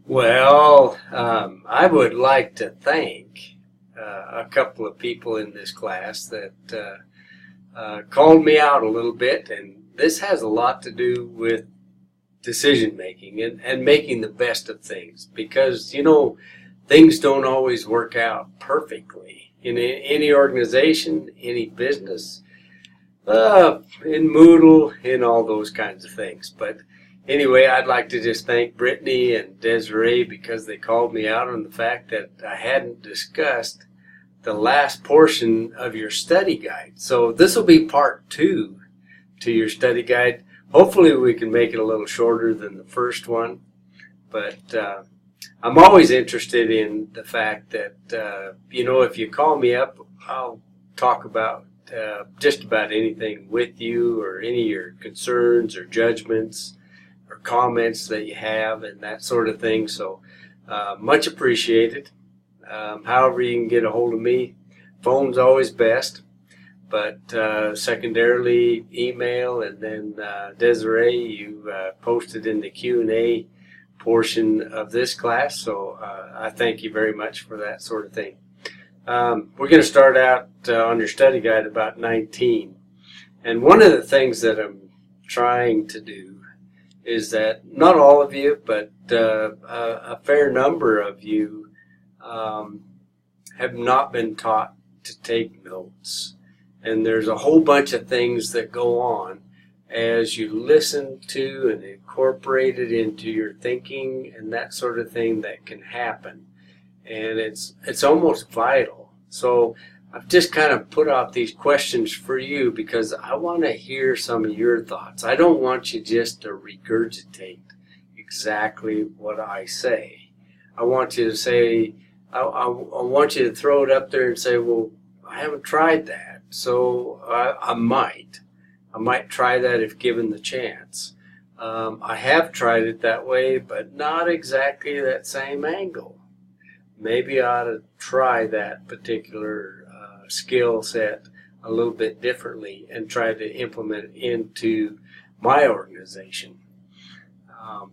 Well, I would like to thank a couple of people in this class that called me out a little bit, and this has a lot to do with decision making and making the best of things because, things don't always work out perfectly in any organization, any business, in Moodle, in all those kinds of things. But anyway, I'd like to just thank Brittany and Desiree because they called me out on the fact that I hadn't discussed the last portion of your study guide. So this will be part 2 to your study guide. Hopefully we can make it a little shorter than the first one. But I'm always interested in the fact that, if you call me up, I'll talk about just about anything with you or any of your concerns or judgments or comments that you have and that sort of thing. So much appreciated. However you can get a hold of me, phone's always best, but secondarily email, and then Desiree, you posted in the Q&A portion of this class, so I thank you very much for that sort of thing. We're going to start out on your study guide about 19, and one of the things that I'm trying to do is that not all of you, but a fair number of you have not been taught to take notes. And there's a whole bunch of things that go on as you listen to and incorporate it into your thinking and that sort of thing that can happen. And it's almost vital. So I've just kind of put out these questions for you because I want to hear some of your thoughts. I don't want you just to regurgitate exactly what I say. I want you to say, I want you to throw it up there and say, well, I haven't tried that, so I might try that if given the chance. I have tried it that way, but not exactly that same angle. Maybe I ought to try that particular skill set a little bit differently and try to implement it into my organization.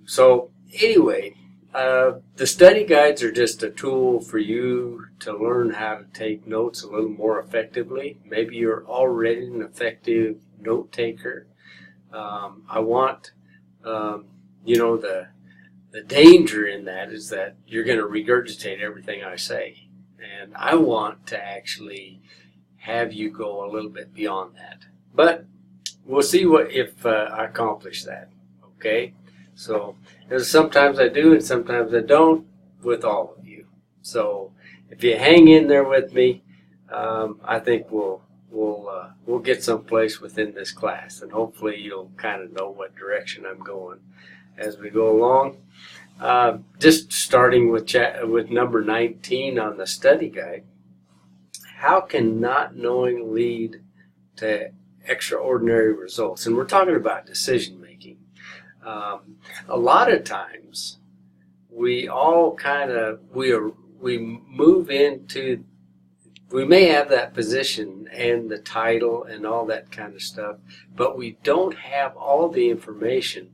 So anyway, the study guides are just a tool for you to learn how to take notes a little more effectively. Maybe you're already an effective note taker. I want, the danger in that is that you're going to regurgitate everything I say. And I want to actually have you go a little bit beyond that. But we'll see if I accomplish that. Okay? So sometimes I do and sometimes I don't with all of you. So if you hang in there with me, I think we'll get someplace within this class, and hopefully you'll kind of know what direction I'm going as we go along. Just starting with number 19 on the study guide. How can not knowing lead to extraordinary results? And we're talking about decision making. A lot of times we all we move into, we may have that position and the title and all that kind of stuff, but we don't have all the information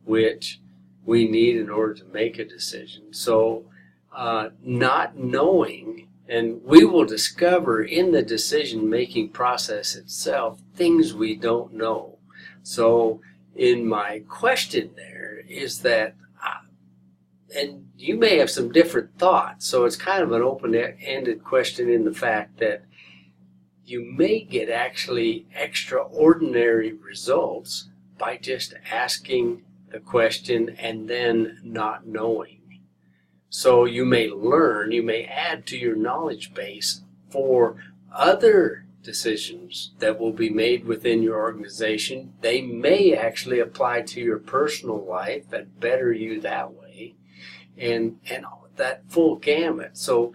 which we need in order to make a decision. So not knowing, and we will discover in the decision-making process itself things we don't know. So in my question there is that, and you may have some different thoughts, so it's kind of an open-ended question in the fact that you may get actually extraordinary results by just asking the question and then not knowing. So you may learn, you may add to your knowledge base for other decisions that will be made within your organization. They may actually apply to your personal life and better you that way, and that full gamut. So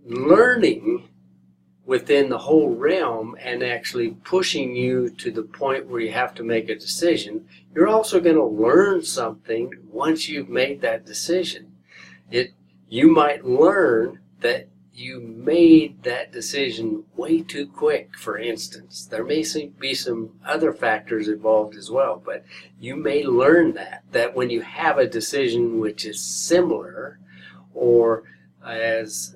learning within the whole realm and actually pushing you to the point where you have to make a decision, you're also going to learn something once you've made that decision. You might learn that you made that decision way too quick, for instance. There may be some other factors involved as well, but you may learn that when you have a decision which is similar or as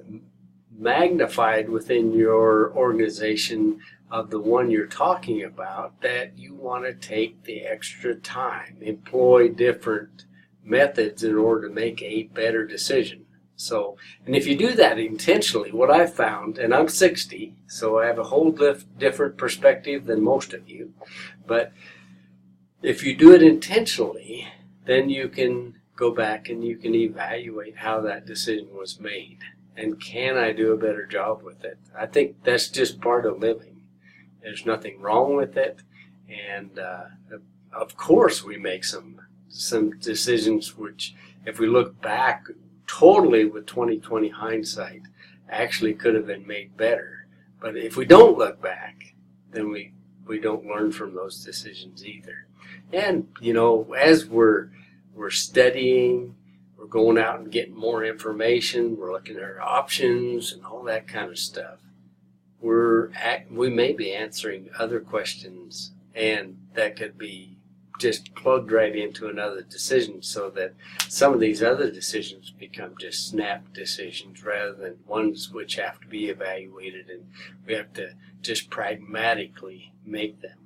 magnified within your organization of the one you're talking about, that you want to take the extra time, employ different methods in order to make a better decision. So, and if you do that intentionally, what I've found, and I'm 60, so I have a whole different perspective than most of you, but if you do it intentionally, then you can go back and you can evaluate how that decision was made. And can I do a better job with it? I think that's just part of living. There's nothing wrong with it. And of course we make some decisions which, if we look back totally with 20/20 hindsight, actually could have been made better. But if we don't look back, then we don't learn from those decisions either. And, you know, as we're studying, we're going out and getting more information, we're looking at our options and all that kind of stuff, we may be answering other questions, and that could be just plugged right into another decision, so that some of these other decisions become just snap decisions rather than ones which have to be evaluated and we have to just pragmatically make them.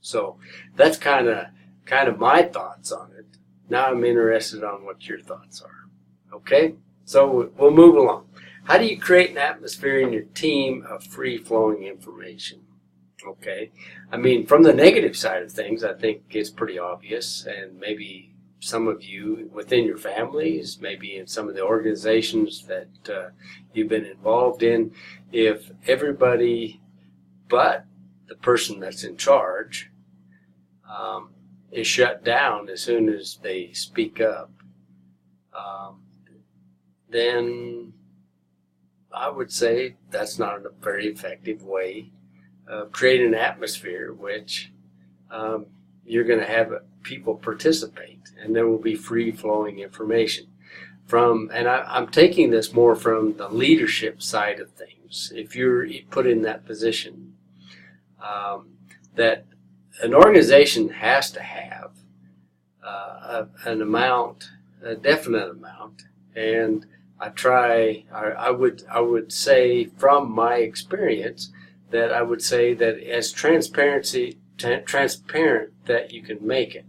So that's kind of my thoughts on it. Now I'm interested on what your thoughts are. Okay, so we'll move along. How do you create an atmosphere in your team of free-flowing information? Okay, I mean, from the negative side of things, I think it's pretty obvious, and maybe some of you within your families, maybe in some of the organizations that you've been involved in, if everybody but the person that's in charge is shut down as soon as they speak up, then I would say that's not a very effective way of creating an atmosphere which you're going to have people participate, and there will be free-flowing information. And I'm taking this more from the leadership side of things. If you're put in that position, that an organization has to have an amount, a definite amount, and I would say from my experience that I would say that as transparent that you can make it.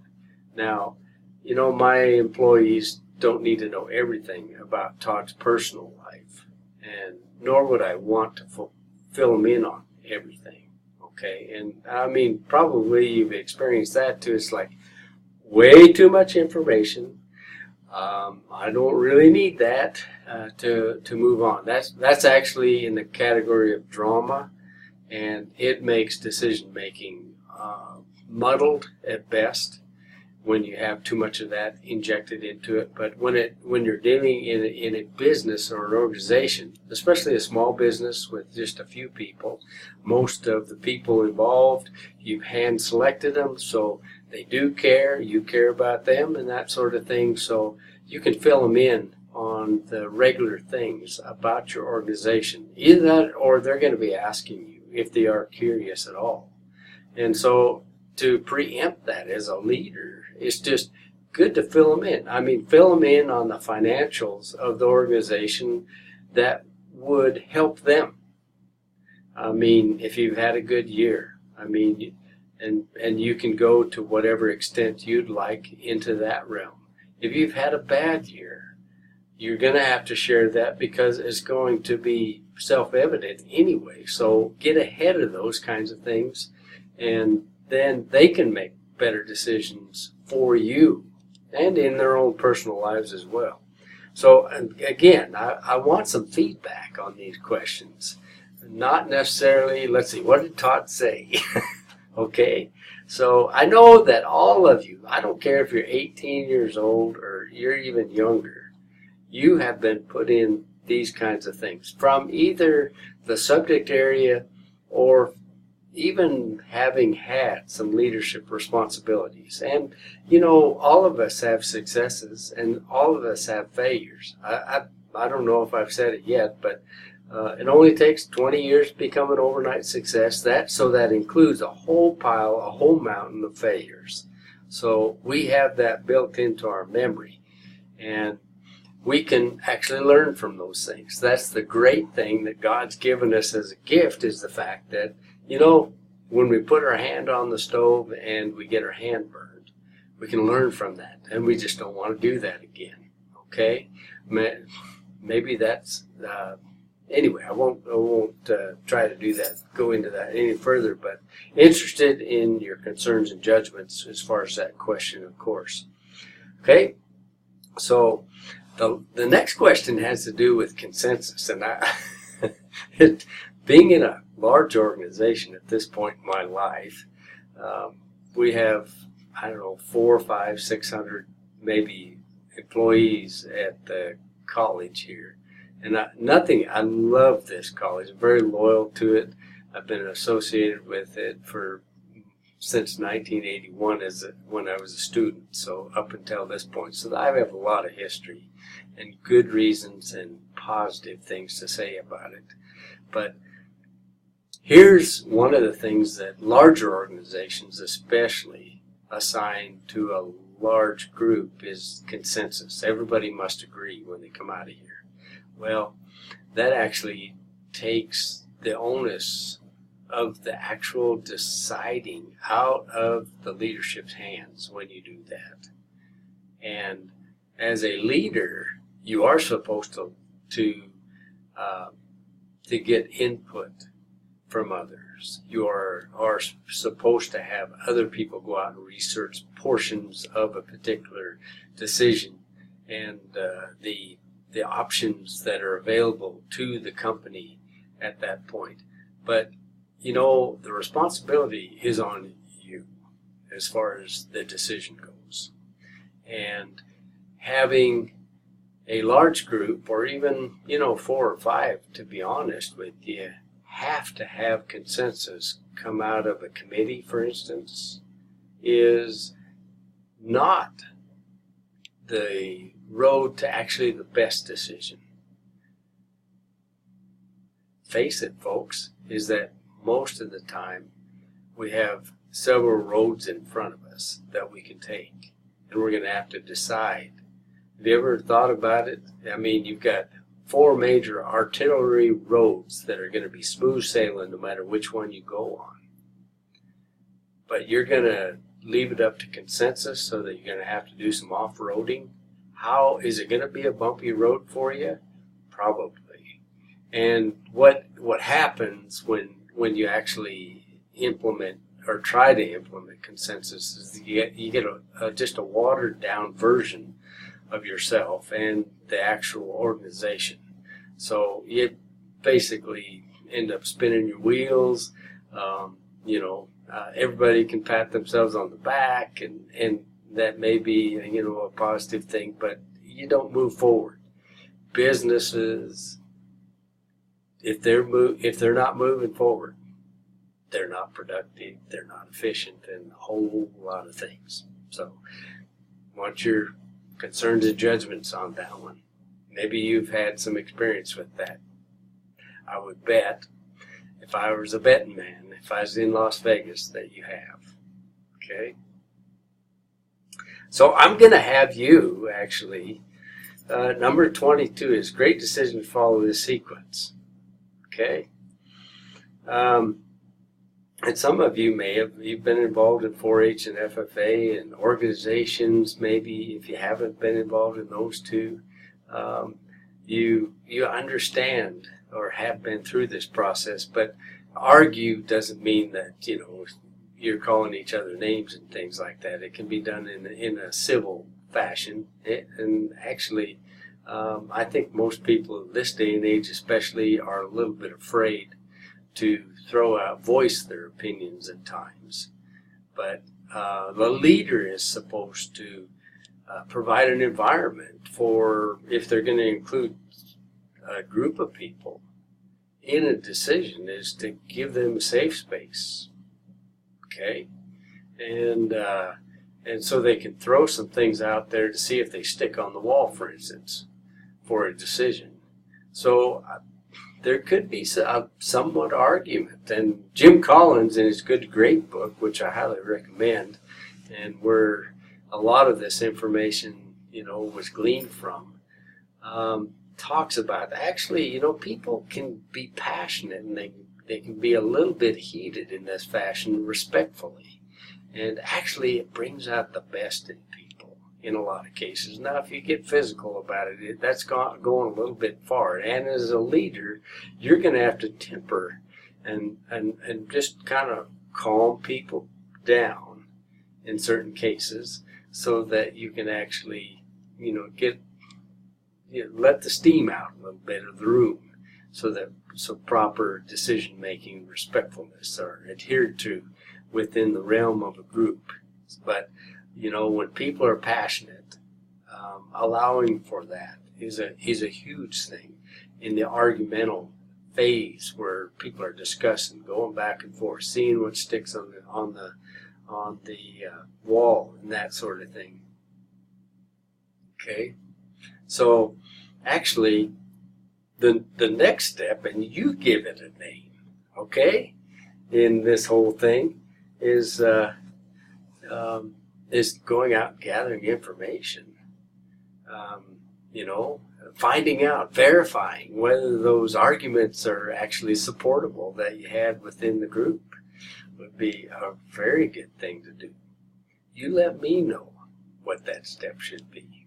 Now, you know, my employees don't need to know everything about Todd's personal life, and nor would I want to fill them in on everything. Okay, and I mean, probably you've experienced that too. It's like way too much information. I don't really need that to move on. That's actually in the category of drama, and it makes decision making muddled at best when you have too much of that injected into it. But when you're dealing in a business or an organization, especially a small business with just a few people, most of the people involved, you've hand selected them, so they do care, you care about them and that sort of thing, so you can fill them in on the regular things about your organization. Either that or they're going to be asking you if they are curious at all. And so to preempt that as a leader, it's just good to fill them in. I mean, fill them in on the financials of the organization that would help them. I mean, if you've had a good year, I mean, and you can go to whatever extent you'd like into that realm. If you've had a bad year, you're going to have to share that because it's going to be self-evident anyway. So get ahead of those kinds of things, and then they can make better decisions for you and in their own personal lives as well. So again, I want some feedback on these questions. Not necessarily, let's see, what did Todd say? Okay, so I know that all of you, I don't care if you're 18 years old or you're even younger, you have been put in these kinds of things from either the subject area or even having had some leadership responsibilities. And, you know, all of us have successes and all of us have failures. I don't know if I've said it yet, but It only takes 20 years to become an overnight success. So that includes a whole mountain of failures. So we have that built into our memory, and we can actually learn from those things. That's the great thing that God's given us as a gift, is the fact that, when we put our hand on the stove and we get our hand burned, we can learn from that, and we just don't want to do that again. Okay? Maybe that's anyway. I won't try to do that. Go into that any further. But interested in your concerns and judgments as far as that question, of course. Okay. So the next question has to do with consensus, and being in a large organization at this point in my life, we have, I don't know, 400, 500, 600 maybe employees at the college here. And I love this college. I'm very loyal to it. I've been associated with it since 1981 when I was a student, so up until this point. So I have a lot of history and good reasons and positive things to say about it. But here's one of the things that larger organizations especially assign to a large group is consensus. Everybody must agree when they come out of here. Well, that actually takes the onus of the actual deciding out of the leadership's hands when you do that. And as a leader, you are supposed to get input from others. You are supposed to have other people go out and research portions of a particular decision and the options that are available to the company at that point. But the responsibility is on you as far as the decision goes. And having a large group, or even 4 or 5, to be honest with you, have to have consensus come out of a committee, for instance, is not the road to actually the best decision. Face it, folks, is that most of the time we have several roads in front of us that we can take, and we're going to have to decide. Have you ever thought about it? I mean, you've got 4 major artillery roads that are going to be smooth sailing no matter which one you go on. But you're going to leave it up to consensus so that you're going to have to do some off-roading. How is it going to be a bumpy road for you? Probably. And what happens when you actually implement or try to implement consensus is you get just a watered down version of yourself and the actual organization. So you basically end up spinning your wheels. Everybody can pat themselves on the back, and that may be a positive thing, but you don't move forward. Businesses, if they're not moving forward, they're not productive, they're not efficient, and a whole lot of things. So I want your concerns and judgments on that one. Maybe you've had some experience with that. I would bet, if I was a betting man, if I was in Las Vegas, that you have. Okay? So I'm going to have you, actually, number 22 is great decision to follow this sequence. Okay? And some of you you've been involved in 4-H and FFA and organizations, maybe if you haven't been involved in those two, you understand or have been through this process, but argue doesn't mean that, you're calling each other names and things like that. It can be done in a civil fashion. And actually, I think most people in this day and age especially are a little bit afraid to voice their opinions at times. But the leader is supposed to provide an environment for, if they're going to include a group of people in a decision, is to give them a safe space. Okay? And so they can throw some things out there to see if they stick on the wall, for instance, for a decision. So there could be somewhat argument. And Jim Collins, in his Good to Great book, which I highly recommend, and where a lot of this information, was gleaned from, talks about actually, people can be passionate and they can be a little bit heated in this fashion respectfully. And actually, it brings out the best in people in a lot of cases. Now, if you get physical about it, that's going a little bit far. And as a leader, you're going to have to temper and just kind of calm people down in certain cases so that you can actually, let the steam out a little bit of the room so proper decision making and respectfulness are adhered to within the realm of a group. But when people are passionate, allowing for that is a huge thing in the argumental phase where people are discussing, going back and forth, seeing what sticks on the wall and that sort of thing. Okay, so actually the next step, and you give it a name, okay, in this whole thing is going out and gathering information, finding out, verifying whether those arguments are actually supportable that you had within the group would be a very good thing to do. You let me know what that step should be.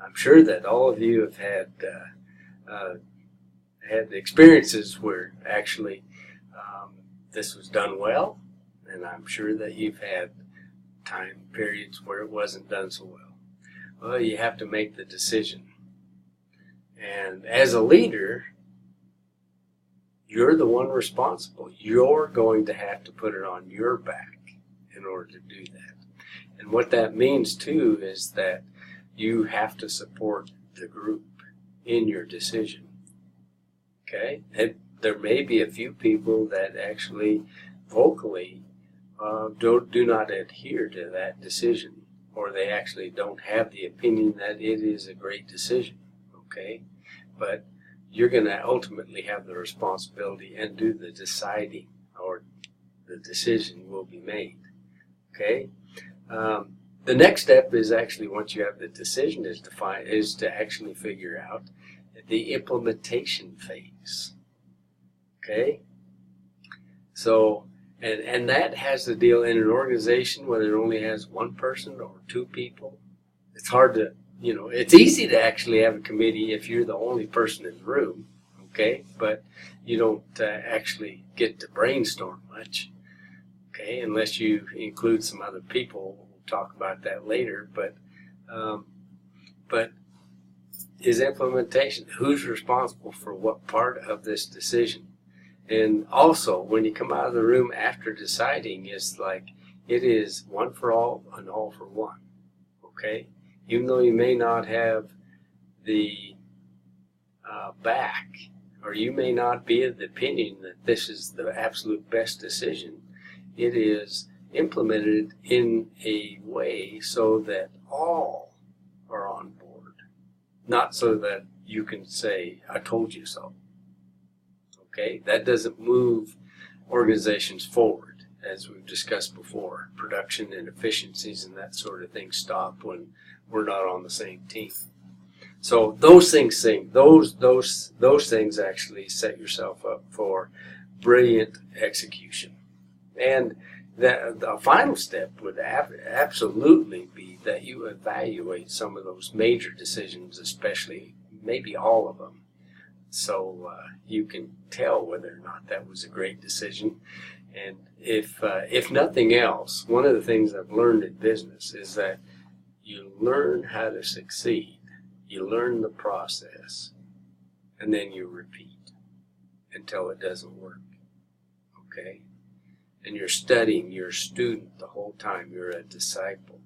I'm sure that all of you have had experiences where actually this was done well, and I'm sure that you've had time periods where it wasn't done so well. Well, you have to make the decision. And as a leader, you're the one responsible. You're going to have to put it on your back in order to do that. And what that means too is that you have to support the group in your decision. Okay? And there may be a few people that actually vocally do not adhere to that decision, or they actually don't have the opinion that it is a great decision. Okay? But you're going to ultimately have the responsibility and do the deciding, or the decision will be made. Okay? The next step is actually, once you have the decision is to actually figure out the implementation phase. Okay? So, and that has to deal in an organization whether it only has one person or two people. It's hard to, it's easy to actually have a committee if you're the only person in the room, okay? But you don't actually get to brainstorm much, okay, unless you include some other people. We'll talk about that later. But is implementation, who's responsible for what part of this decision? And also, when you come out of the room after deciding, it's like it is one for all and all for one, okay? Even though you may not have the back, or you may not be of the opinion that this is the absolute best decision, it is implemented in a way so that all are on board, not so that you can say, I told you so. Okay, that doesn't move organizations forward, as we've discussed before. Production and efficiencies and that sort of thing stop when we're not on the same team. So those things actually set yourself up for brilliant execution. And the final step would absolutely be that you evaluate some of those major decisions, especially maybe all of them, so you can tell whether or not that was a great decision. And if nothing else, one of the things I've learned in business is that you learn how to succeed. You learn the process, and then you repeat until it doesn't work. Okay? And you're studying, you're a student the whole time. You're a disciple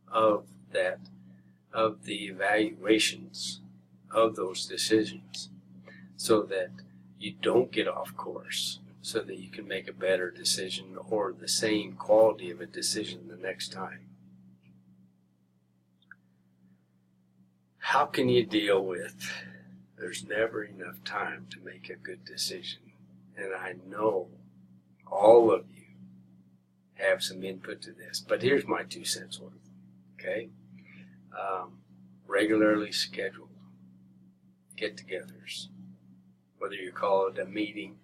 of the evaluations of those decisions, so that you don't get off course, so that you can make a better decision or the same quality of a decision the next time. How can you deal with there's never enough time to make a good decision. And I know all of you have some input to this, but here's my 2 cents worth, okay? Regularly scheduled get-togethers, whether you call it a meeting,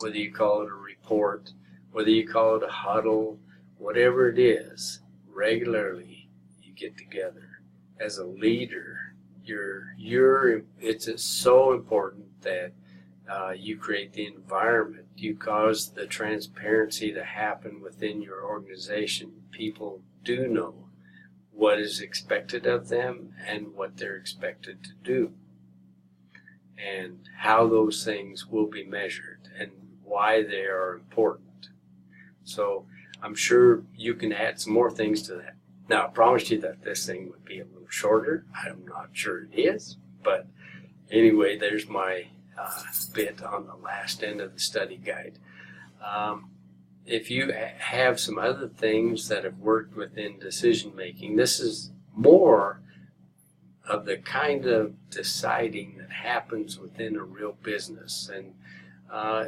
whether you call it a report, whether you call it a huddle, whatever it is, regularly you get together. As a leader, it's so important that you create the environment. You cause the transparency to happen within your organization. People do know what is expected of them and what they're expected to do, and how those things will be measured and why they are important. So I'm sure you can add some more things to that. Now, I promised you that this thing would be a little shorter. I'm not sure it is, but anyway, there's my bit on the last end of the study guide. If you have some other things that have worked within decision making, this is more of the kind of deciding that happens within a real business. And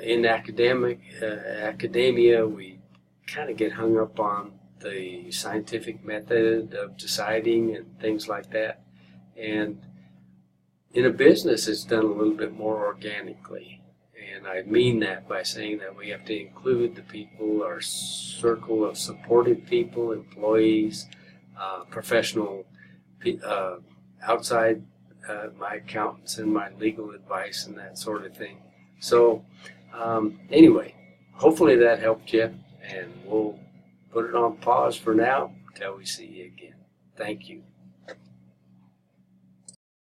in academia, we kind of get hung up on the scientific method of deciding and things like that. And in a business, it's done a little bit more organically. And I mean that by saying that we have to include the people, our circle of supportive people, employees, professional, outside my accountants and my legal advice and that sort of thing. So anyway, hopefully that helped you, and we'll put it on pause for now until we see you again. Thank you.